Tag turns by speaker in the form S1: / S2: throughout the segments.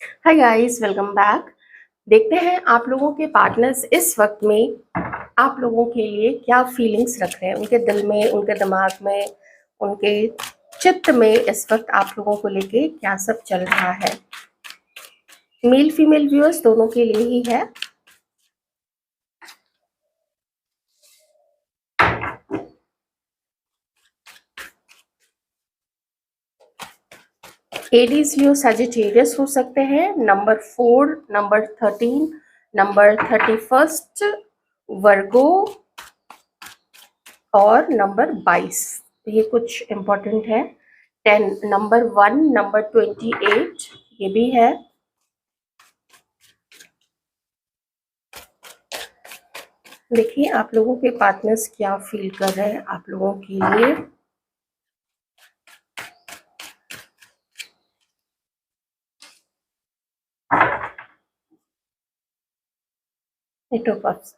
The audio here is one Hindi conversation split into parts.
S1: Hi guys, welcome back. देखते हैं आप लोगों के पार्टनर्स इस वक्त में आप लोगों के लिए क्या फीलिंग्स रख रहे हैं, उनके दिल में, उनके दिमाग में, उनके चित्त में इस वक्त आप लोगों को लेके क्या सब चल रहा है। मेल फीमेल व्यूअर्स दोनों के लिए ही है। एडीज व्यूअर सजिटेरियस हो सकते हैं, नंबर 4, नंबर 13, नंबर 31, वर्गो और नंबर 22। ये कुछ इम्पोर्टेंट है। 10, नंबर 1, नंबर 28 ये भी है। देखिए आप लोगों के पार्टनर्स क्या फील कर रहे हैं आप लोगों के लिए। एट ऑफ कप्स,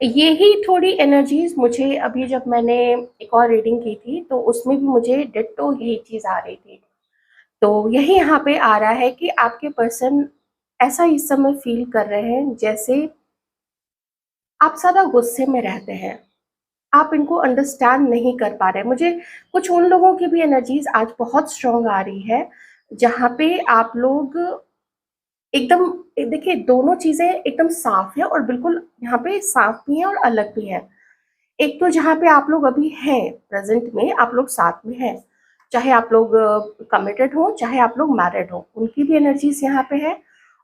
S1: यही थोड़ी एनर्जीज मुझे अभी जब मैंने एक और रीडिंग की थी तो उसमें भी मुझे डिट्टो यही चीज आ रही थी। तो यही यहाँ पे आ रहा है कि आपके पर्सन ऐसा इस समय फील कर रहे हैं जैसे आप सदा गुस्से में रहते हैं, आप इनको अंडरस्टैंड नहीं कर पा रहे। मुझे कुछ उन लोगों की भी एनर्जीज आज बहुत स्ट्रांग आ रही है जहाँ पे आप लोग एकदम, देखिए दोनों चीजें एकदम साफ है और बिल्कुल यहाँ पे साफ भी है और अलग भी है। एक तो जहाँ पे आप लोग अभी हैं प्रेजेंट में, आप लोग साथ में हैं, चाहे आप लोग कमिटेड हो चाहे आप लोग मैरिड हो, उनकी भी एनर्जीज यहाँ पे है।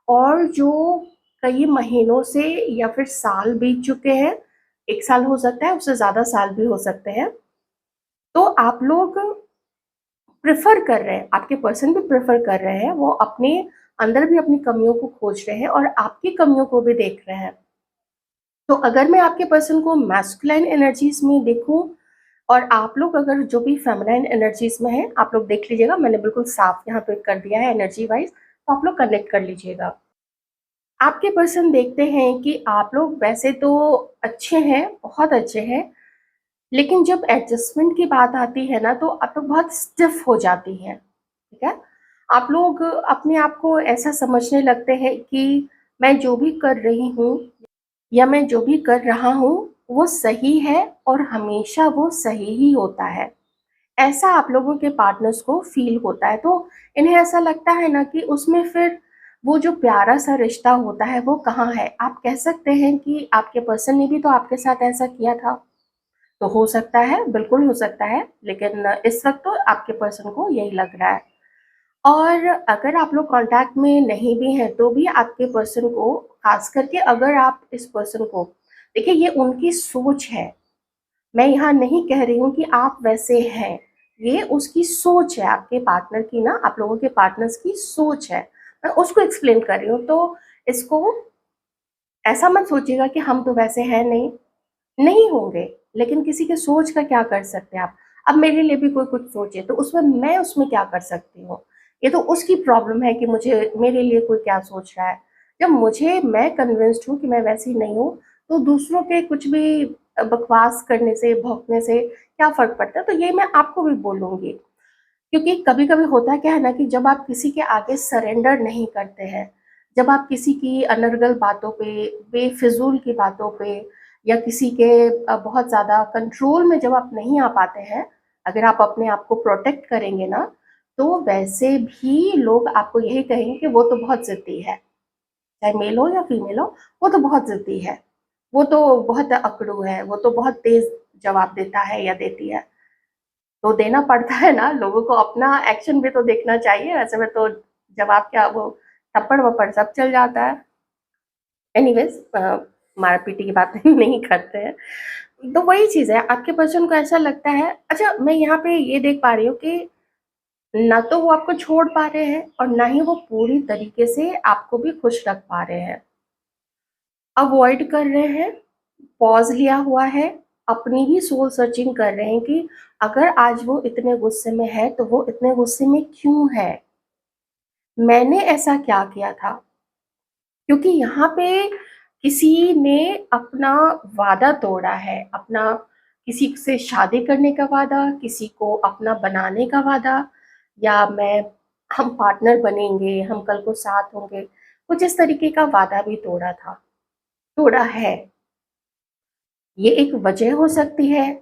S1: और जो कई महीनों से या फिर साल बीत चुके हैं, 1 साल हो सकता है, उससे ज्यादा साल भी हो सकते हैं, तो आप लोग प्रेफर कर रहे हैं, आपके पर्सन भी प्रेफर कर रहे हैं, वो अपने अंदर भी अपनी कमियों को खोज रहे हैं और आपकी कमियों को भी देख रहे हैं। तो अगर मैं आपके पर्सन को मैस्कुलाइन एनर्जीज में देखूं और आप लोग अगर जो भी फेमिनाइन एनर्जीज में है, आप लोग देख लीजिएगा, मैंने बिल्कुल साफ यहाँ पे कर दिया है एनर्जी वाइज, तो आप लोग कनेक्ट कर लीजिएगा। आपके पर्सन देखते हैं कि आप लोग वैसे तो अच्छे हैं, बहुत अच्छे हैं, लेकिन जब एडजस्टमेंट की बात आती है ना तो आप लोग बहुत स्टिफ हो जाती हैं। ठीक है, आप लोग अपने आप को ऐसा समझने लगते हैं कि मैं जो भी कर रही हूँ या मैं जो भी कर रहा हूँ वो सही है और हमेशा वो सही ही होता है। ऐसा आप लोगों के पार्टनर्स को फील होता है, तो इन्हें ऐसा लगता है ना कि उसमें फिर वो जो प्यारा सा रिश्ता होता है वो कहाँ है। आप कह सकते हैं कि आपके पर्सन ने भी तो आपके साथ ऐसा किया था, तो हो सकता है, बिल्कुल हो सकता है, लेकिन इस वक्त तो आपके पर्सन को यही लग रहा है। और अगर आप लोग कांटेक्ट में नहीं भी हैं तो भी आपके पर्सन को, खास करके अगर आप इस पर्सन को, देखिए ये उनकी सोच है, मैं यहाँ नहीं कह रही हूँ कि आप वैसे हैं, ये उसकी सोच है, आपके पार्टनर की ना, आप लोगों के पार्टनर्स की सोच है, मैं उसको एक्सप्लेन कर रही हूँ। तो इसको ऐसा मत सोचिएगा कि हम तो वैसे हैं नहीं, नहीं होंगे, लेकिन किसी के सोच का क्या कर सकते हैं आप। अब मेरे लिए भी कोई कुछ सोचे तो उसमें मैं उसमें क्या कर सकती हूँ, ये तो उसकी प्रॉब्लम है कि मुझे, मेरे लिए कोई क्या सोच रहा है। जब मुझे, मैं कन्विंस्ड हूँ कि मैं वैसी नहीं हूँ, तो दूसरों के कुछ भी बकवास करने से, भौंकने से क्या फर्क पड़ता है। तो ये मैं आपको भी बोलूंगी, क्योंकि कभी कभी होता क्या है ना कि जब आप किसी के आगे सरेंडर नहीं करते हैं, जब आप किसी की अनर्गल बातों पे, बेफिजूल की बातों पे, या किसी के बहुत ज़्यादा कंट्रोल में जब आप नहीं आ पाते हैं, अगर आप अपने आप को प्रोटेक्ट करेंगे ना, तो वैसे भी लोग आपको यही कहेंगे कि वो तो बहुत ज़िद्दी है, चाहे मेल हो या फीमेल हो, वो तो बहुत ज़िद्दी है, वो तो बहुत अकड़ू है, वो तो बहुत तेज़ जवाब देता है या देती है। तो देना पड़ता है ना, लोगों को अपना एक्शन भी तो देखना चाहिए, ऐसे में तो जवाब क्या, वो थप्पड़ वप्पड़ सब चल जाता है। एनीवेज, मार पीटी की बात नहीं करते हैं। तो वही चीज़ है, आपके पर्सन को ऐसा लगता है। अच्छा, मैं यहाँ पे ये देख पा रही हूँ कि ना तो वो आपको छोड़ पा रहे हैं और ना ही वो पूरी तरीके से आपको भी खुश रख पा रहे हैं, अवॉइड कर रहे हैं, पॉज लिया हुआ है, अपनी ही सोल सर्चिंग कर रहे हैं कि अगर आज वो इतने गुस्से में है तो वो इतने गुस्से में क्यों है, मैंने ऐसा क्या किया था। क्योंकि यहाँ पे किसी ने अपना वादा तोड़ा है, अपना किसी से शादी करने का वादा, किसी को अपना बनाने का वादा, या मैं हम पार्टनर बनेंगे, हम कल को साथ होंगे, कुछ इस तरीके का वादा भी तोड़ा था, तोड़ा है। ये एक वजह हो सकती है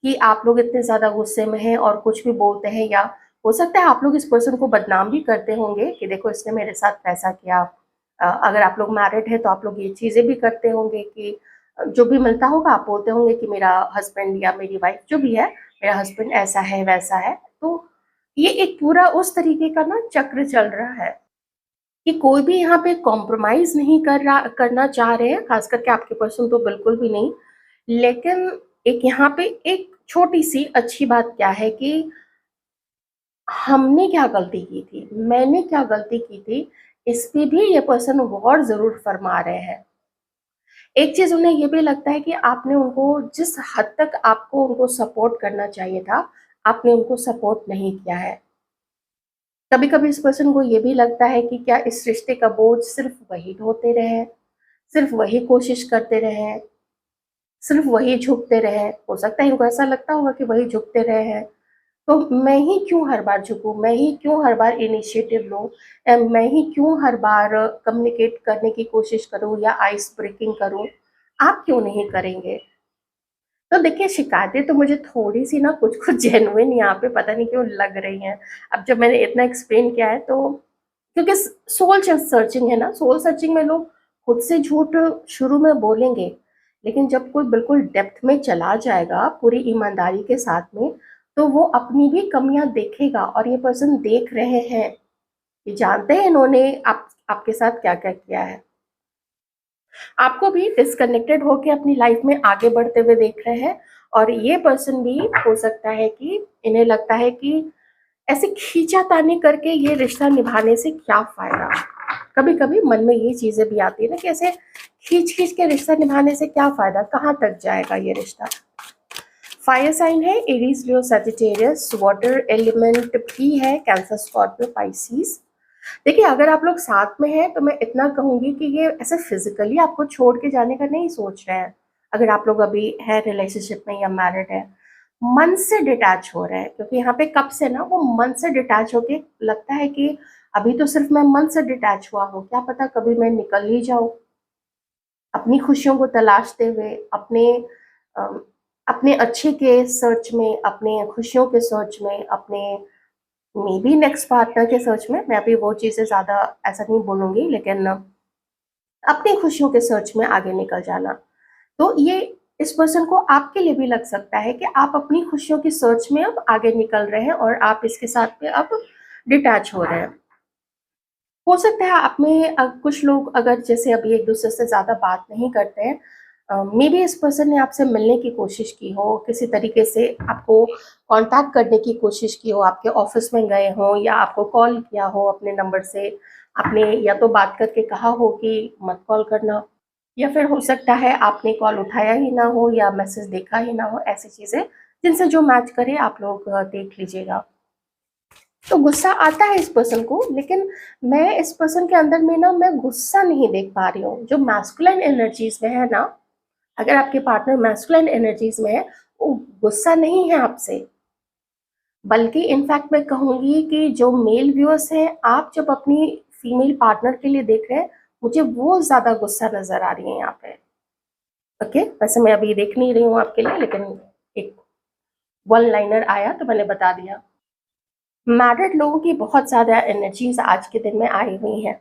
S1: कि आप लोग इतने ज़्यादा गुस्से में हैं और कुछ भी बोलते हैं, या हो सकता है आप लोग इस पर्सन को बदनाम भी करते होंगे कि देखो इसने मेरे साथ ऐसा किया। अगर आप लोग मैरिड हैं तो आप लोग ये चीज़ें भी करते होंगे कि जो भी मिलता होगा आप बोलते होंगे कि मेरा हस्बैंड या मेरी वाइफ जो भी है, मेरा हस्बैंड ऐसा है, वैसा है। तो ये एक पूरा उस तरीके का ना चक्र चल रहा है कि कोई भी यहाँ पे कॉम्प्रोमाइज़ नहीं करना चाह रहे हैं, ख़ास करके आपके पर्सन तो बिल्कुल भी नहीं। लेकिन एक यहाँ पे एक छोटी-सी अच्छी बात क्या है कि हमने क्या गलती की थी, मैंने क्या गलती की थी, इस पे भी ये पर्सन गौर ज़रूर फरमा रहे हैं। एक चीज़ उन्हें ये भी लगता है कि आपने उनको जिस हद तक आपको उनको सपोर्ट करना चाहिए था, आपने उनको सपोर्ट नहीं किया है। कभी-कभी इस पर्सन को ये भी लगता है कि क्या इस रिश्ते का बोझ सिर्फ़ वही ढोते रहें, सिर्फ़ वही कोशिश करते रहें, सिर्फ़ वही झुकते रहें। हो सकता है इनको ऐसा लगता होगा कि वही झुकते रहे हैं, तो मैं ही क्यों हर बार झुकूँ, मैं ही क्यों हर बार इनिशिएटिव लूँ, मैं ही क्यों हर बार कम्युनिकेट करने की कोशिश करूँ या आइस ब्रेकिंग करूँ, आप क्यों नहीं करेंगे? तो देखिए शिकायतें तो मुझे थोड़ी-सी ना कुछ-कुछ जेन्युइन यहाँ पे पता नहीं क्यों लग रही हैं। अब जब मैंने इतना एक्सप्लेन किया है तो क्योंकि सोल सर्चिंग है ना, सोल सर्चिंग में लोग खुद से झूठ शुरू में बोलेंगे, लेकिन जब कोई बिल्कुल डेप्थ में चला जाएगा पूरी ईमानदारी के साथ में, तो वो अपनी भी कमियाँ देखेगा और ये पर्सन देख रहे हैं, ये जानते हैं इन्होंने आपके साथ क्या-क्या किया है। आपको भी डिस्कनेक्टेड होके अपनी लाइफ में आगे बढ़ते हुए देख रहे हैं और ये पर्सन भी हो सकता है कि इन्हें लगता है कि ऐसे खींचातानी करके ये रिश्ता निभाने से क्या फ़ायदा? कभी-कभी मन में ये चीज़ें भी आती है ना कि ऐसे खींच-खींच के रिश्ता निभाने से क्या फ़ायदा? कहाँ तक जाएगा ये रिश्ता? फायर साइन है एरीज़, लियो, सजिटेरियस, वाटर एलिमेंट भी है कैंसर, स्कॉर्पियो, पाइसेस। देखिए, अगर आप लोग साथ में हैं, तो मैं इतना कहूँगी कि ये ऐसे फ़िज़िकली आपको छोड़ के जाने का नहीं सोच रहे हैं। अगर आप लोग अभी हैं रिलेशनशिप में या मैरिड हैं, मन से डिटैच हो रहे हैं क्योंकि यहाँ पे कब से ना वो मन से डिटैच होके लगता है कि अभी तो सिर्फ़ मैं मन से डिटैच हुआ हूँ, क्या पता कभी मैं निकल ही जाऊँ। अपनी खुशियों को तलाशते हुए, अ, अपने अच्छे के सर्च में, अपने खुशियों के सर्च में, अपने मेबी नेक्स्ट पार्टनर के सर्च में, मैं अभी वो चीज़ें ज़्यादा ऐसा नहीं बोलूँगी, लेकिन अपनी खुशियों के सर्च में आगे निकल जाना। तो ये इस पर्सन को आपके लिए भी लग सकता है कि आप अपनी खुशियों की सर्च में अब आगे निकल रहे हैं और आप इसके साथ में अब डिटैच हो रहे हैं। हो सकता है आप में कुछ लोग अगर जैसे अभी एक-दूसरे से ज़्यादा बात नहीं करते हैं, मेबी इस पर्सन ने आपसे मिलने की कोशिश की हो, किसी तरीके से आपको कॉन्टैक्ट करने की कोशिश की हो, आपके ऑफ़िस में गए हों या आपको कॉल किया हो अपने नंबर से। आपने या तो बात करके कहा हो कि मत कॉल करना, या फिर हो सकता है आपने कॉल उठाया ही ना हो या मैसेज देखा ही ना हो, ऐसी चीज़ें जिनसे जो मैच करे आप लोग देख लीजिएगा। तो गुस्सा आता है इस पर्सन को, लेकिन मैं इस पर्सन के अंदर में ना मैं गुस्सा नहीं देख पा रही हूँ। जो मैस्कुलिन एनर्जीज़ में है ना, अगर आपके पार्टनर मैस्कुलिन एनर्जीज़ में है, वो गुस्सा नहीं है आपसे, बल्कि इनफैक्ट मैं कहूँगी कि जो मेल व्यूअर्स हैं, आप जब अपनी फीमेल पार्टनर के लिए देख रहे हैं, मुझे वो ज़्यादा गुस्सा नज़र आ रही है यहाँ पे। ओके? वैसे मैं अभी देख नहीं रही हूँ आपके लिए, लेकिन एक वन लाइनर आया तो मैंने बता दिया। मैरिड लोगों की बहुत ज़्यादा एनर्जीज़ आज के दिन में आई हुई हैं।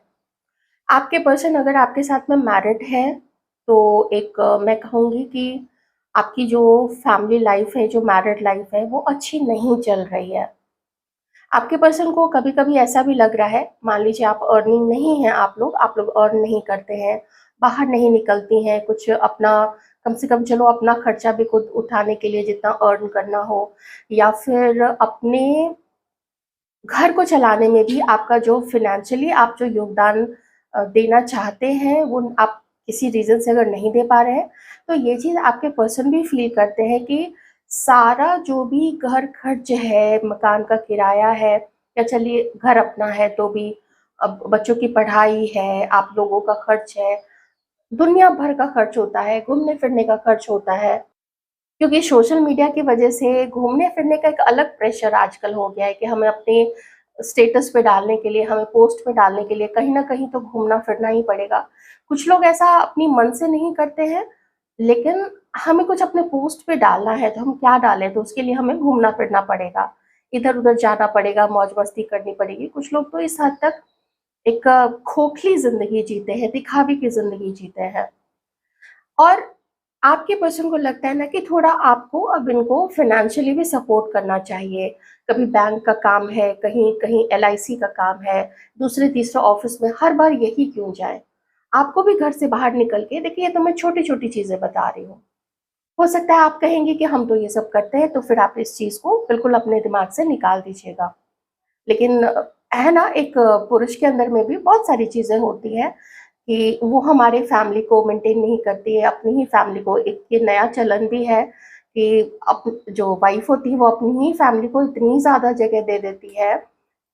S1: आपके पर्सन अगर आपके साथ में मैरिड है, तो एक मैं कहूँगी कि आपकी जो फैमिली लाइफ़ है, जो मैरिड लाइफ़ है, वो अच्छी नहीं चल रही है। आपके पर्सन को कभी-कभी ऐसा भी लग रहा है, मान लीजिए आप अर्निंग नहीं हैं आप लोग अर्न नहीं करते हैं, बाहर नहीं निकलती हैं, कुछ अपना कम से कम चलो अपना खर्चा भी खुद उठाने के लिए जितना अर्न करना हो, या फिर अपने घर को चलाने में भी आपका जो फ़ाइनेंशियली आप जो योगदान देना चाहते हैं, वो आप किसी रीज़न से अगर नहीं दे पा रहे हैं, तो ये चीज़ आपके पर्सन भी फ़ील करते हैं कि सारा जो भी घर खर्च है, मकान का किराया है, या चलिए घर अपना है तो भी, अब बच्चों की पढ़ाई है, आप लोगों का खर्च है, दुनिया भर का खर्च होता है, घूमने-फिरने का खर्च होता है। क्योंकि सोशल मीडिया की वजह से घूमने-फिरने का एक अलग प्रेशर आजकल हो गया है कि हमें अपने स्टेटस पे डालने के लिए, हमें पोस्ट पे डालने के लिए कहीं न कहीं तो घूमना-फिरना ही पड़ेगा। कुछ लोग ऐसा अपनी मन से नहीं करते हैं, लेकिन हमें कुछ अपने पोस्ट पे डालना है, तो हम क्या डालें? तो उसके लिए हमें घूमना-फिरना पड़ेगा, इधर-उधर जाना पड़ेगा, मौज-मस्ती करनी पड़ेगी। कुछ लोग तो इस हद तक एक खोखली ज़िंदगी जीते हैं, दिखावे की ज़िंदगी जीते हैं। और आपके पर्सन को लगता है ना कि थोड़ा आपको अब इनको फाइनेंशियली भी सपोर्ट करना चाहिए। कभी बैंक का काम है, कहीं कहीं एलआईसी का काम है, दूसरे तीसरे ऑफिस में हर बार यही क्यों जाए? आपको भी घर से बाहर निकल के देखिए, ये तो मैं छोटी-छोटी चीज़ें बता रही हूँ। हो सकता है आप कहेंगे कि हम तो ये सब करते हैं, तो फिर आप इस चीज़ को बिल्कुल अपने दिमाग से निकाल दीजिएगा। लेकिन है ना, एक पुरुष के अंदर में भी बहुत सारी चीज़ें होती हैं कि वो हमारे फैमिली को मेंटेन नहीं करती है, अपनी ही फैमिली को। एक ये नया चलन भी है कि अप जो वाइफ़ होती है वो अपनी ही फैमिली को इतनी ज़्यादा जगह दे देती है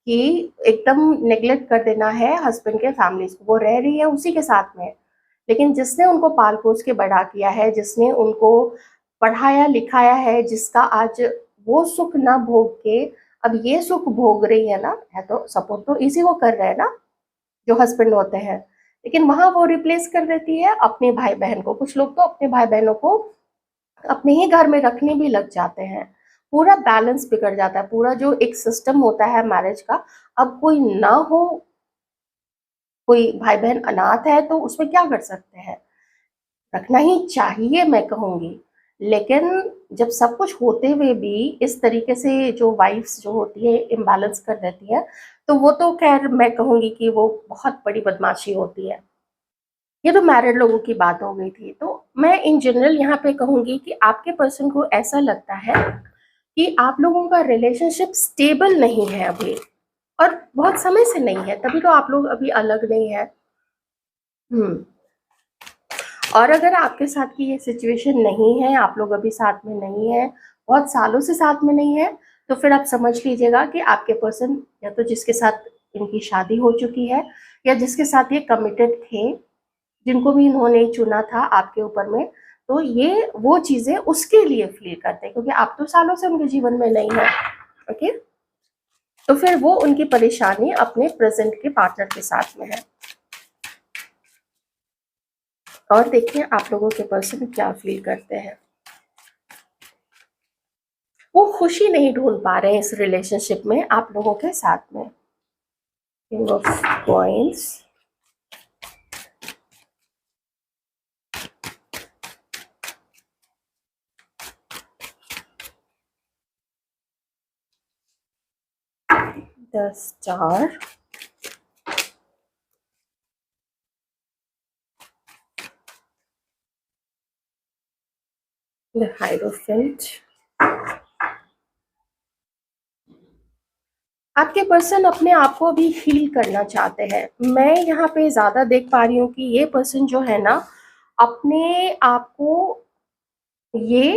S1: कि एकदम नेग्लेक्ट कर देना है हस्बैंड के फैमिलीज़ को। वो रह रही है उसी के साथ में, लेकिन जिसने उनको पाल-पोस के बड़ा किया है, जिसने उनको पढ़ाया-लिखाया है, जिसका आज वो सुख ना भोग के अब ये सुख भोग रही है ना, है तो सपोर्ट तो इसी को कर रहे हैं ना, जो हस्बैंड होते हैं। लेकिन वहाँ वो रिप्लेस कर देती है अपने भाई-बहन को। कुछ लोग तो अपने भाई-बहनों को अपने ही घर में रखने भी लग जाते हैं। पूरा बैलेंस बिगड़ जाता है, पूरा जो एक सिस्टम होता है मैरिज का, अब कोई ना हो, कोई भाई-बहन अनाथ है तो उसमें क्या कर सकते हैं? रखना ही चाहिए मैं कहूँगी। लेकिन जब सब कुछ होते हुए भी इस तरीके से जो वाइफ़्स जो होती है इम्बैलेंस कर देती हैं, तो वो तो ख़ैर मैं कहूँगी कि वो बहुत बड़ी बदमाशी होती है। ये तो मैरिड लोगों की बात हो गई थी। तो मैं इन जनरल यहाँ पे कहूँगी कि आपके पर्सन को ऐसा लगता है कि आप लोगों का रिलेशनशिप स्टेबल नहीं है अभी, और बहुत समय से नहीं है, तभी तो आप लोग अभी अलग नहीं हैं। हुँ। और अगर आपके साथ की ये सिचुएशन नहीं है, आप लोग अभी साथ में नहीं हैं, बहुत सालों से साथ में नहीं हैं, तो फिर आप समझ लीजिएगा कि आपके पर्सन या तो जिसके साथ इनकी शादी हो चुकी है, या जिसके साथ ये कमिटेड थे, जिनको भी इन्होंने चुना था आपके ऊपर में, तो ये वो चीज़ें उसके लिए फ़ील करते हैं, क्योंकि आप तो सालों से उनके जीवन में नहीं हैं, ओके? तो फिर वो उनकी परेशानी अपने प्रेज़ेंट के पार्टनर के साथ में है। और देखिए आप लोगों के पर्सन क्या फ़ील करते हैं। वो खुशी नहीं ढूँढ पा रहे हैं इस रिलेशनशिप में आप लोगों के साथ में। King of coins, the star, the hierophant. आपके पर्सन अपने आप को अभी हील करना चाहते हैं। मैं यहाँ पे ज़्यादा देख पा रही हूँ कि ये पर्सन जो है ना, अपने आप को ये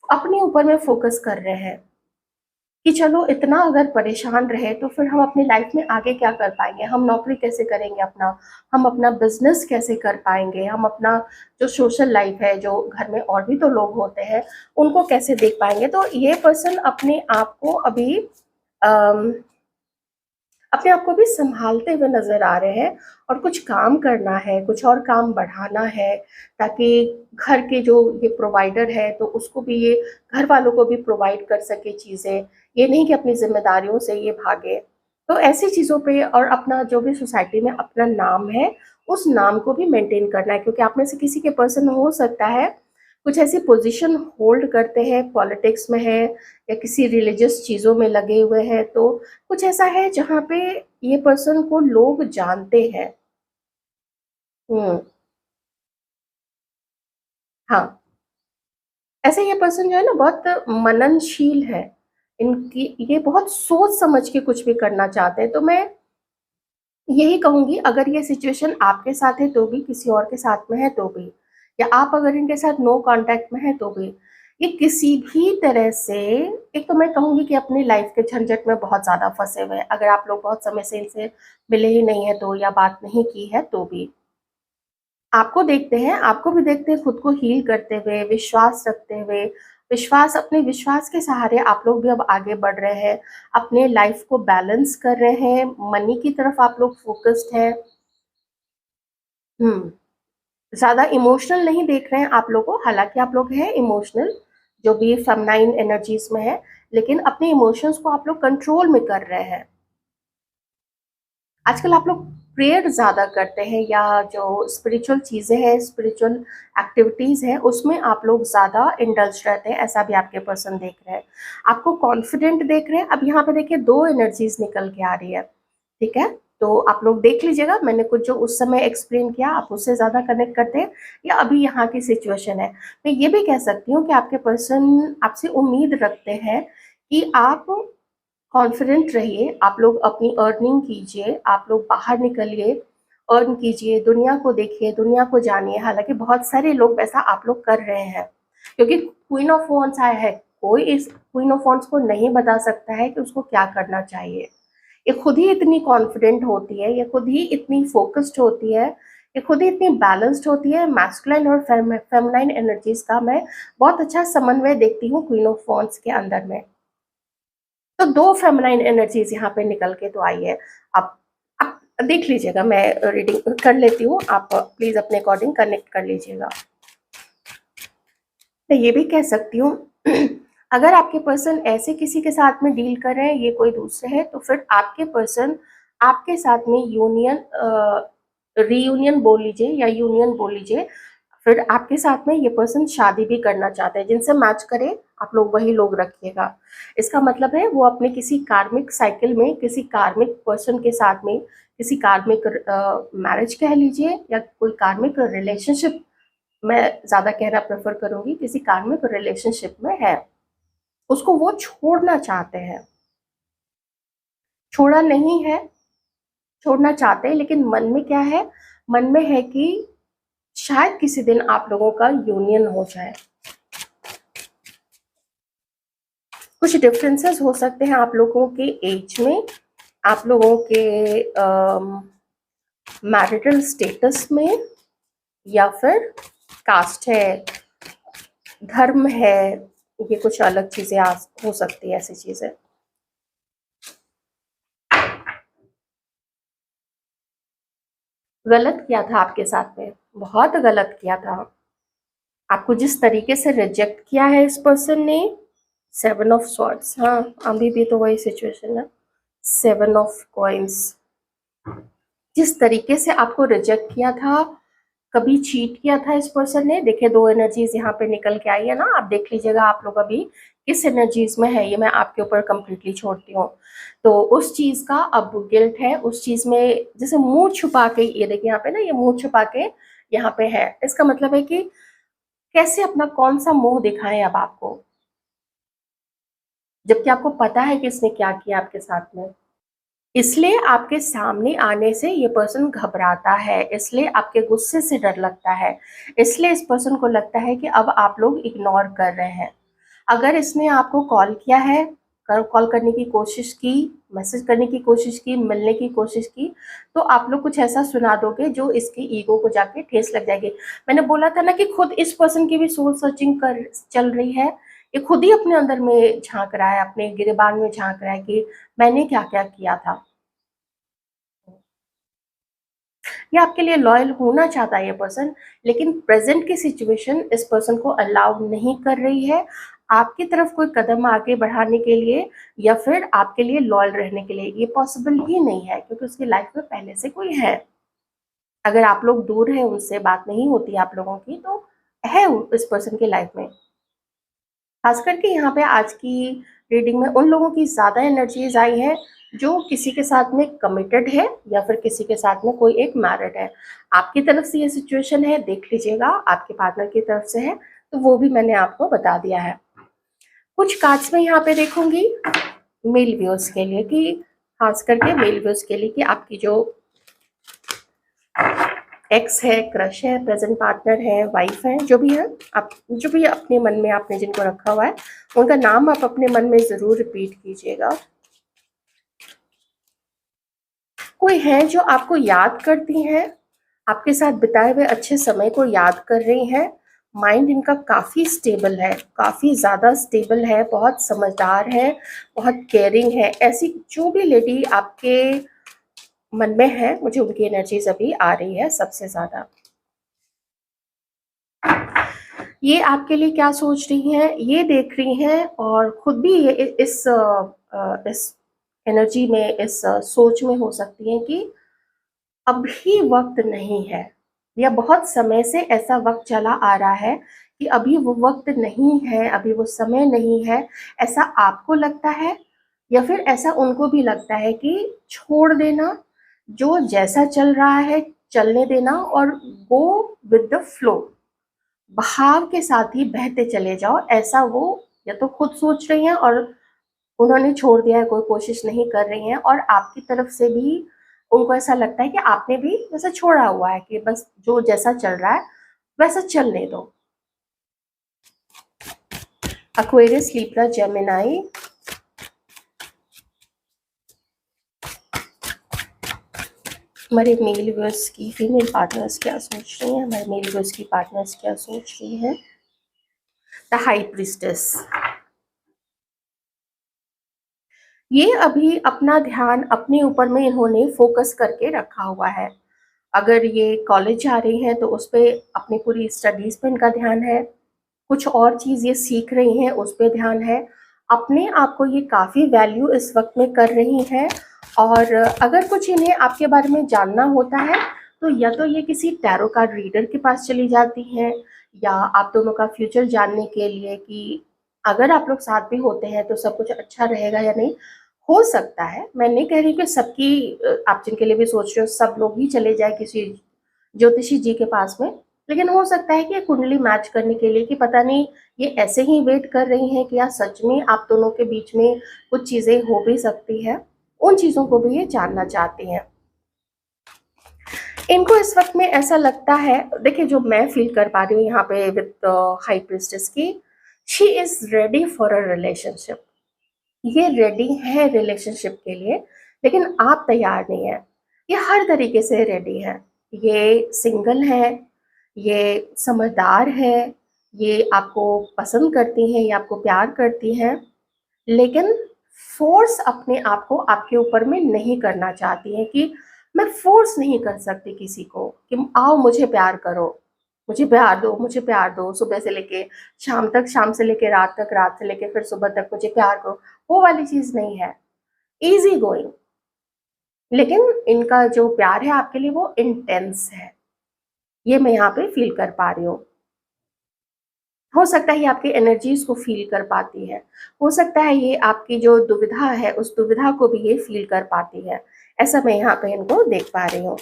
S1: अपने ऊपर में फ़ोकस कर रहे हैं कि चलो इतना अगर परेशान रहे तो फिर हम अपनी लाइफ में आगे क्या कर पाएँगे? हम नौकरी कैसे करेंगे अपना? हम अपना बिज़नेस कैसे कर पाएँगे? हम अपना जो सोशल लाइफ है, जो घर में और भी तो लोग होते हैं, उनको कैसे देख पाएँगे? तो ये पर्सन अपने आप को अभी अम अपने आप को भी सँभालते हुए नज़र आ रहे हैं, और कुछ काम करना है, कुछ और काम बढ़ाना है, ताकि घर के जो ये प्रोवाइडर है, तो उसको भी ये घर वालों को भी प्रोवाइड कर सके चीज़ें। ये नहीं कि अपनी ज़िम्मेदारियों से ये भागे। तो ऐसी चीज़ों पे, और अपना जो भी सोसाइटी में अपना नाम है, उस नाम को भी मेंटेन करना है, क्योंकि आप में से किसी के पर्सन हो सकता है कुछ ऐसी पोज़ीशन होल्ड करते हैं, पॉलिटिक्स में है या किसी रिलीजियस चीज़ों में लगे हुए हैं, तो कुछ ऐसा है जहाँ पे ये पर्सन को लोग जानते हैं। हुँ, हाँ, ऐसे ये पर्सन जो है ना बहुत मननशील है। इनकी ये बहुत सोच समझ के कुछ भी करना चाहते हैं, तो मैं यही कहूँगी, अगर ये सिचुएशन आपके साथ है तो भी, किसी और के साथ में है तो भी, या आप अगर इनके साथ नो कॉन्टैक्ट में हैं तो भी, ये किसी भी तरह से, एक तो मैं कहूँगी कि अपनी लाइफ़ के झंझट में बहुत ज़्यादा फँसे हुए हैं। अगर आप लोग बहुत समय से इनसे मिले ही नहीं हैं तो, या बात नहीं की है तो भी। आपको देखते हैं, आपको भी देखते हैं खुद को हील करते हुए, विश्वास रखते हुए, विश्वास, अपने विश्वास के सहारे आप लोग भी अब आगे बढ़ रहे हैं, अपने लाइफ को बैलेंस कर रहे हैं, मनी की तरफ आप लोग फोकस्ड हैं। ज़्यादा इमोशनल नहीं देख रहे हैं आप लोगों को, हालाँकि आप लोग हैं इमोशनल, जो भी फेमिनाइन एनर्जीज़ में है, लेकिन अपने इमोशंस को आप लोग कंट्रोल में कर रहे हैं। आजकल आप लोग प्रेयर ज़्यादा करते हैं, या जो स्पिरिचुअल चीज़ें हैं, स्पिरिचुअल एक्टिविटीज़ हैं, उसमें आप लोग ज़्यादा इंडल्ज रहते हैं, ऐसा भी आपके पर्सन देख रहे हैं। आपको कॉन्फिडेंट देख रहे हैं। अब यहाँ पे देखिए 2 एनर्जीज़ निकल के आ रही है, ठीक है? तो आप लोग देख लीजिएगा, मैंने कुछ जो उस समय एक्सप्लेन किया, आप उससे ज़्यादा कनेक्ट करते हैं या अभी यहाँ की सिचुएशन है। मैं ये भी कह सकती हूँ कि आपके पर्सन आपसे उम्मीद रखते हैं कि आप कॉन्फिडेंट रहिए, आप लोग अपनी अर्निंग कीजिए, आप लोग बाहर निकलिए, अर्न कीजिए, दुनिया को देखिए, दुनिया को जानिए। हालाँकि बहुत सारे लोग वैसा आप लोग कर रहे हैं, क्योंकि क्वीन ऑफ वांड्स आया है। कोई इस क्वीन ऑफ वांड्स को नहीं बता सकता है कि उसको क्या करना चाहिए। ये खुद ही इतनी कॉन्फिडेंट होती है, ये खुद ही इतनी फोकस्ड होती है, ये खुद ही इतनी बैलेंस्ड होती है। मैस्कुलिन और फेमिनाइन एनर्जीज़ का मैं बहुत अच्छा समन्वय देखती हूँ क्वीन ऑफ वांड्स के अंदर में। तो 2 फेमिनाइन एनर्जीज़ यहाँ पे निकल के तो आई है। आप देख लीजिएगा, मैं रीडिंग कर लेती हूँ, आप प्लीज़ अपने अकॉर्डिंग कनेक्ट कर लीजिएगा। मैं ये भी कह सकती हूँ अगर आपके पर्सन ऐसे किसी के साथ में डील कर रहे हैं, ये कोई दूसरे है, तो फिर आपके पर्सन आपके साथ में रीयूनियन बोल लीजिए या यूनियन बोल लीजिए, फिर आपके साथ में ये पर्सन शादी भी करना चाहते हैं। जिनसे मैच करे आप लोग वही लोग रखिएगा। इसका मतलब है वो अपने किसी कार्मिक साइकिल में, किसी कार्मिक पर्सन के साथ में, किसी कार्मिक मैरिज कह लीजिए या कोई कार्मिक रिलेशनशिप, मैं ज़्यादा कहना प्रेफर करूँगी, किसी कार्मिक रिलेशनशिप में है। उसको वो छोड़ना चाहते हैं, छोड़ा नहीं है, छोड़ना चाहते हैं, लेकिन मन में क्या है? मन में है कि शायद किसी दिन आप लोगों का यूनियन हो जाए। कुछ डिफरेंसेस हो सकते हैं आप लोगों के एज में, आप लोगों के मैरिटल स्टेटस में, या फिर कास्ट है, धर्म है, ये कुछ अलग चीज़ें हो सकती है, ऐसी चीज़ें। गलत किया था आपके साथ में, बहुत गलत किया था। आपको जिस तरीके से रिजेक्ट किया है इस पर्सन ने, 7 ऑफ स्वॉर्ड्स, हाँ, अभी भी तो वही सिचुएशन है। 7 ऑफ कॉइन्स, जिस तरीके से आपको रिजेक्ट किया था, कभी चीट किया था इस पर्सन ने। देखिए 2 एनर्जीज यहाँ पे निकल के आई है ना, आप देख लीजिएगा आप लोग अभी किस एनर्जीज में है, ये मैं आपके ऊपर कंप्लीटली छोड़ती हूँ। तो उस चीज का अब गिल्ट है, उस चीज में जैसे मुंह छुपा के, ये देखिए यहाँ पे ना, ये मुंह छुपा के यहाँ पे है। इसका मतलब है कि कैसे अपना कौन सा मुंह दिखाएं अब आपको, जबकि आपको पता है कि इसने क्या किया आपके साथ में। इसलिए आपके सामने आने से ये पर्सन घबराता है, इसलिए आपके गुस्से से डर लगता है, इसलिए इस पर्सन को लगता है कि अब आप लोग इग्नोर कर रहे हैं। अगर इसने आपको कॉल किया है, कॉल करने की कोशिश की, मैसेज करने की कोशिश की, मिलने की कोशिश की, तो आप लोग कुछ ऐसा सुना दोगे जो इसकी ईगो को जाके ठेस लग जाएगी। मैंने बोला था ना कि खुद इस पर्सन की भी सोल सर्चिंग कर चल रही है। ये खुद ही अपने अंदर में झांक रहा है, अपने गिरेबान में झांक रहा है कि मैंने क्या क्या किया था। ये आपके लिए लॉयल होना चाहता है ये पर्सन, लेकिन प्रेजेंट की सिचुएशन इस पर्सन को अलाउ नहीं कर रही है आपकी तरफ कोई कदम आगे बढ़ाने के लिए, या फिर आपके लिए लॉयल रहने के लिए। ये पॉसिबल ही नहीं है, क्योंकि उसकी लाइफ में पहले से कोई है। अगर आप लोग दूर हैं, उनसे बात नहीं होती आप लोगों की, तो है इस पर्सन की लाइफ में। खास करके यहाँ पे आज की रीडिंग में उन लोगों की ज़्यादा एनर्जीज आई है जो किसी के साथ में कमिटेड है, या फिर किसी के साथ में कोई एक मैरिड है। आपकी तरफ से ये सिचुएशन है, देख लीजिएगा, आपके पार्टनर की तरफ से है, तो वो भी मैंने आपको बता दिया है। कुछ कार्ड्स में यहाँ पे देखूंगी मेल व्यूअर्स के लिए, कि खास करके मेल व्यूअर्स के लिए, कि आपकी जो एक्स है, क्रश है, प्रेजेंट पार्टनर है, वाइफ है, जो भी है, आप जो भी अपने मन में आपने जिनको रखा हुआ है, उनका नाम आप अपने मन में जरूर रिपीट कीजिएगा। कोई है जो आपको याद करती हैं, आपके साथ बिताए हुए अच्छे समय को याद कर रही हैं, माइंड इनका काफ़ी स्टेबल है, काफ़ी ज़्यादा स्टेबल है, बहुत समझदार है, बहुत केयरिंग है। ऐसी जो भी लेडी आपके मन में है, मुझे उनकी एनर्जीज अभी आ रही है सबसे ज़्यादा। ये आपके लिए क्या सोच रही हैं, ये देख रही हैं और खुद भी ये इस एनर्जी में, इस सोच में हो सकती हैं कि अभी वक्त नहीं है, या बहुत समय से ऐसा वक्त चला आ रहा है कि अभी वो वक्त नहीं है, अभी वो समय नहीं है। ऐसा आपको लगता है या फिर ऐसा उनको भी लगता है कि छोड़ देना, जो जैसा चल रहा है चलने देना और गो विद द फ्लो, बहाव के साथ ही बहते चले जाओ, ऐसा वो या तो खुद सोच रही हैं और उन्होंने छोड़ दिया है, कोई कोशिश नहीं कर रही हैं, और आपकी तरफ से भी उनको ऐसा लगता है कि आपने भी जैसे छोड़ा हुआ है कि बस जो जैसा चल रहा है वैसा चलने दो। एक्वेरियस, लिब्रा, जेमिनाई, हमारे मेल व्यूअर्स की फीमेल पार्टनर्स क्या सोच रही हैं, हमारे मेल व्यूअर्स की पार्टनर्स क्या सोच रही हैं। द हाई प्रीस्टेस, ये अभी अपना ध्यान अपने ऊपर में इन्होंने फोकस करके रखा हुआ है। अगर ये कॉलेज जा रही हैं तो उस पे अपनी पूरी स्टडीज पे इनका ध्यान है, कुछ और चीज़ ये सीख रही हैं उस पे ध्यान है, अपने आप को ये काफ़ी वैल्यू इस वक्त में कर रही हैं। और अगर कुछ इन्हें आपके बारे में जानना होता है तो या तो ये किसी टैरो कार्ड रीडर के पास चली जाती हैं, या आप दोनों का फ्यूचर जानने के लिए कि अगर आप लोग साथ भी होते हैं तो सब कुछ अच्छा रहेगा या नहीं। हो सकता है, मैं नहीं कह रही कि सबकी आप जिनके लिए भी सोच रहे हो सब लोग ही चले जाए किसी ज्योतिषी जी के पास में, लेकिन हो सकता है कि कुंडली मैच करने के लिए कि पता नहीं ये ऐसे ही वेट कर रही हैं कि या सच में आप दोनों के बीच में कुछ चीज़ें हो भी सकती है, उन चीज़ों को भी ये जानना चाहती हैं। इनको इस वक्त में ऐसा लगता है, देखिए जो मैं फील कर पा रही हूँ यहाँ पे विद हाई प्रीस्टेस की, she is ready for a relationship. ये रेडी है रिलेशनशिप के लिए, लेकिन आप तैयार नहीं है। ये हर तरीके से रेडी है, ये सिंगल है, ये समझदार है, ये आपको पसंद करती हैं, ये आपको प्यार करती हैं, लेकिन फोर्स अपने आप को आपके ऊपर में नहीं करना चाहती हैं कि मैं फोर्स नहीं कर सकती किसी को कि आओ मुझे प्यार करो, मुझे प्यार दो, मुझे प्यार दो, सुबह से लेके शाम तक, शाम से लेके रात तक, रात से लेके फिर सुबह तक मुझे प्यार करो, वो वाली चीज़ नहीं है। ईज़ी गोइंग, लेकिन इनका जो प्यार है आपके लिए वो इंटेंस है, ये मैं यहाँ पे फ़ील कर पा रही हूँ। हो सकता है ये आपकी एनर्जीज़ को फ़ील कर पाती है, हो सकता है ये आपकी जो दुविधा है, उस दुविधा को भी ये फ़ील कर पाती है। ऐसा मैं यहाँ पे इनको देख पा रही हूँ।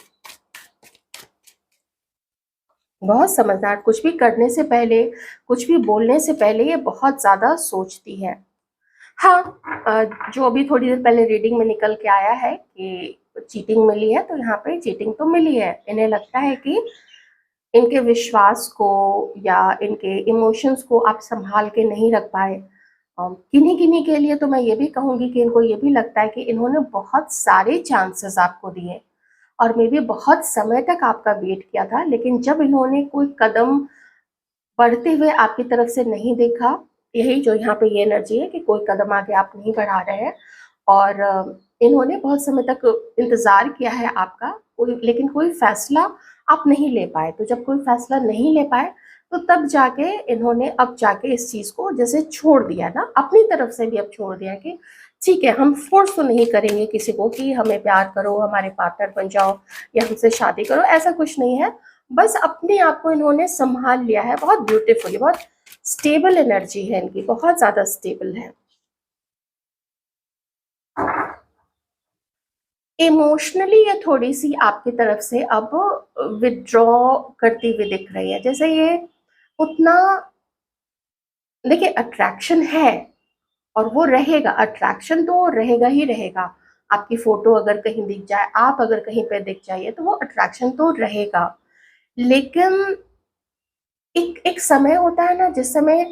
S1: बहुत समझदार, कुछ भी करने से पहले, कुछ भी बोलने से पहले ये बहुत ज़्यादा सोचती है। हाँ, जो अभी थोड़ी देर पहले रीडिंग में निकल के आया है कि चीटिंग मिली है, तो यहाँ पे चीटिंग तो मिली है। इन्हें लगता है कि इनके विश्वास को या इनके इमोशंस को आप सँभाल के नहीं रख पाए। किन्हीं-किन्हीं के लिए तो मैं ये भी कहूँगी कि इनको ये भी लगता है कि इन्होंने बहुत सारे चांसेस आपको दिए और मे बी बहुत समय तक आपका वेट किया था, लेकिन जब इन्होंने कोई कदम बढ़ते हुए आपकी तरफ से नहीं देखा, यही जो यहाँ पे ये एनर्जी है कि कोई कदम आगे आप नहीं बढ़ा रहे हैं, और इन्होंने बहुत समय तक इंतज़ार किया है आपका, कोई लेकिन कोई फ़ैसला आप नहीं ले पाए। तो जब कोई फ़ैसला नहीं ले पाए, तो तब जाके इन्होंने अब जाके इस चीज़ को जैसे छोड़ दिया ना, अपनी तरफ से भी अब छोड़ दिया कि ठीक है, हम फ़ोर्स तो नहीं करेंगे किसी को कि हमें प्यार करो, हमारे पार्टनर बन जाओ या हमसे शादी करो, ऐसा कुछ नहीं है। बस अपने आप को इन्होंने सँभाल लिया है, बहुत ब्यूटीफुली, बहुत स्टेबल एनर्जी है इनकी, बहुत ज़्यादा स्टेबल है। इमोशनली ये थोड़ी-सी आपकी तरफ से अब विथड्रॉ करती हुई दिख रही है। जैसे ये उतना, देखिए अट्रैक्शन है और वो रहेगा, अट्रैक्शन तो रहेगा ही रहेगा। आपकी फ़ोटो अगर कहीं दिख जाए, आप अगर कहीं पे दिख जाइए, तो वो अट्रैक्शन तो रहेगा। लेकिन एक एक समय होता है ना, जिस समय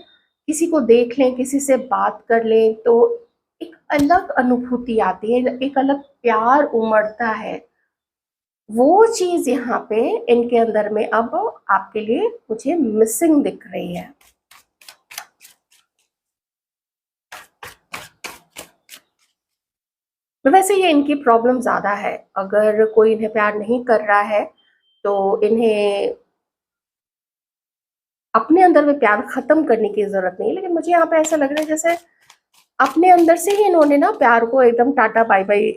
S1: किसी को देख लें, किसी से बात कर लें, तो एक अलग अनुभूति आती है, एक अलग प्यार उमड़ता है। वो चीज़ यहाँ पे इनके अंदर में अब आपके लिए मुझे मिसिंग दिख रही है। वैसे ये इनकी प्रॉब्लम ज़्यादा है, अगर कोई इन्हें प्यार नहीं कर रहा है तो इन्हें अपने अंदर में प्यार खत्म करने की ज़रूरत नहीं है, लेकिन मुझे यहाँ पे ऐसा लग रहा है जैसे अपने अंदर से ही इन्होंने ना प्यार को एकदम टाटा बाय बाय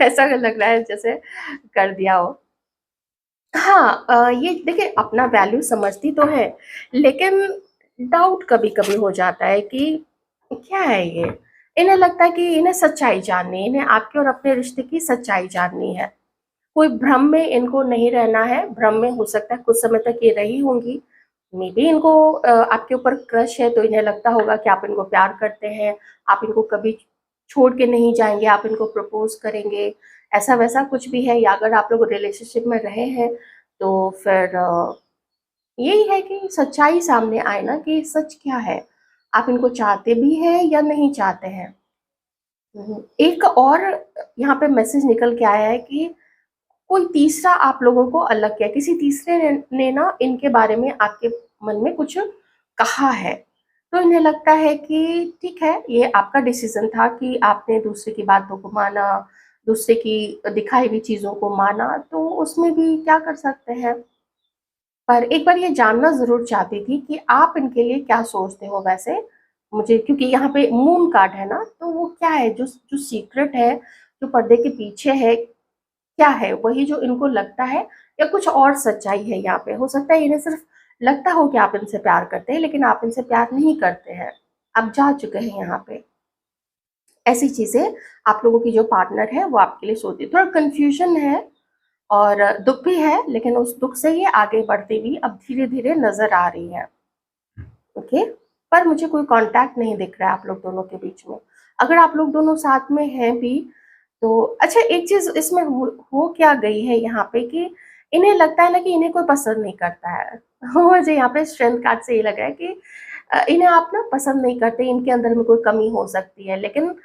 S1: ऐसा लग रहा है जैसे कर दिया हो। हाँ, ये देखिए अपना वैल्यू समझती तो है, लेकिन डाउट कभी-कभी हो जाता है कि क्या है ये? इन्हें लगता है कि इन्हें सच्चाई जाननी है, इन्हें आपके और अपने रिश्ते की सच्चाई जाननी है। कोई भ्रम में इनको नहीं रहना है, भ्रम में हो सकता है कुछ समय तक ये रही होंगी। मेबी इनको आपके ऊपर क्रश है तो इन्हें लगता होगा कि आप इनको प्यार करते हैं, आप इनको कभी छोड़ के नहीं जाएँगे, आप इनको प्रपोज़ करेंगे, ऐसा-वैसा कुछ भी है, या अगर आप लोग रिलेशनशिप में रहे हैं तो फिर यही है कि सच्चाई सामने आए ना कि सच क्या है? आप इनको चाहते भी हैं या नहीं चाहते हैं? एक और यहाँ पे मैसेज निकल के आया है कि कोई तीसरा आप लोगों को अलग किया, किसी तीसरे ने ना इनके बारे में आपके मन में कुछ कहा है। तो इन्हें लगता है कि ठीक है, ये आपका डिसीज़न था कि आपने दूसरे की बातों को माना, दूसरे की दिखाई हुई चीज़ों को माना, तो उसमें भी क्या कर सकते हैं। पर एक बार ये जानना ज़रूर चाहती थी कि आप इनके लिए क्या सोचते हो वैसे? मुझे क्योंकि यहाँ पे मून कार्ड है ना, तो वो क्या है जो जो सीक्रेट है, जो पर्दे के पीछे है, क्या है? वही जो इनको लगता है या कुछ और सच्चाई है यहाँ पे? हो सकता है इन्हें सिर्फ़ लगता हो कि आप इनसे प्यार करते हैं, लेकिन आप इनसे प्यार नहीं करते हैं। आप जा चुके हैं यहाँ पे। ऐसी चीज़ें आप लोगों की जो पार्टनर है, वो आपके लिए सोचती है। थोड़ा कन्फ्यूज़न है और दुःख भी है, लेकिन उस दुःख से ये आगे बढ़ती हुई अब धीरे-धीरे नज़र आ रही है। ओके? पर मुझे कोई कॉन्टैक्ट नहीं दिख रहा है आप लोग दोनों के बीच में। अगर आप लोग दोनों साथ में हैं भी तो अच्छा, एक चीज़ इसमें हो क्या गई है यहाँ पे कि इन्हें लगता है ना कि इन्हें कोई पसंद नहीं करता है। मुझे यहाँ पे स्ट्रेंथ कार्ड से ये लगा है कि इन्हें आप ना पसंद नहीं करते, इनके अंदर में कोई कमी हो सकती है। लेकिन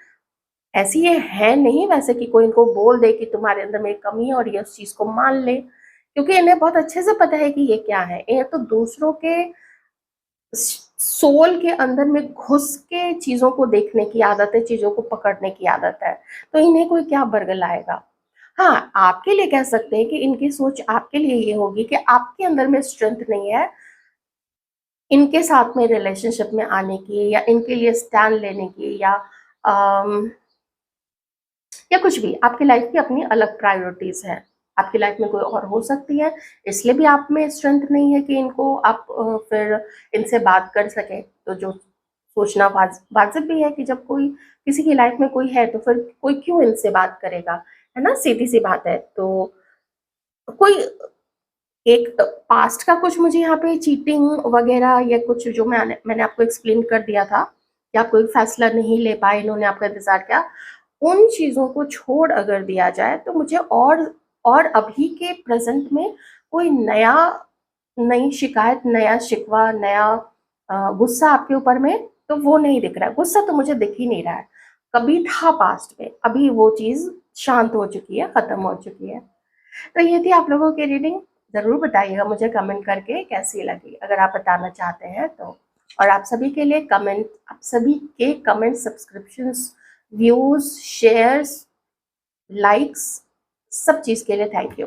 S1: ऐसी ये है नहीं वैसे कि कोई इनको बोल दे कि तुम्हारे अंदर में कमी है और ये उस चीज़ को मान ले। क्योंकि इन्हें बहुत अच्छे से पता है कि ये क्या है। इन्हें तो दूसरों के सोल के अंदर में घुस के चीज़ों को देखने की आदत है, चीज़ों को पकड़ने की आदत है, तो इन्हें कोई क्या बरगलाएगा। हाँ, आपके लिए कह सकते हैं कि इनकी सोच आपके लिए ये होगी कि आपके अंदर में स्ट्रेंथ नहीं है, इनके साथ में रिलेशनशिप में आने की या इनके लिए स्टैंड लेने की अम, या कुछ भी, आपकी लाइफ की अपनी अलग प्रायोरिटीज़ हैं। आपकी लाइफ में कोई और हो सकती है, इसलिए भी आप में स्ट्रेंथ नहीं है कि इनको आप फिर इनसे बात कर सकें। तो जो सोचना वाजिब भी है कि जब कोई किसी की लाइफ में कोई है, तो फिर कोई क्यों इनसे बात करेगा, है ना? सीधी-सी बात है। तो कोई एक पास्ट का कुछ मुझे यहाँ पे चीटिंग वगैरह या कुछ जो मैंने आपको एक्सप्लेन कर दिया था कि आप कोई फैसला नहीं ले पाए, इन्होंने आपका इंतज़ार किया। उन चीज़ों को छोड़ अगर दिया जाए तो मुझे और अभी के प्रेज़ेंट में कोई नई शिकायत, नया शिकवा, नया गुस्सा आपके ऊपर में तो वो नहीं दिख रहा है। गुस्सा तो मुझे दिख ही नहीं रहा है। कभी था पास्ट में, अभी वो चीज़ शांत हो चुकी है, खत्म हो चुकी है। तो ये थी आप लोगों की रीडिंग। ज़रूर बताइएगा मुझे कमेंट करके कैसी लगी, अगर आप बताना चाहते हैं तो। और आप सभी के comment, subscriptions, views, shares, likes, सब चीज़ के लिए थैंक यू।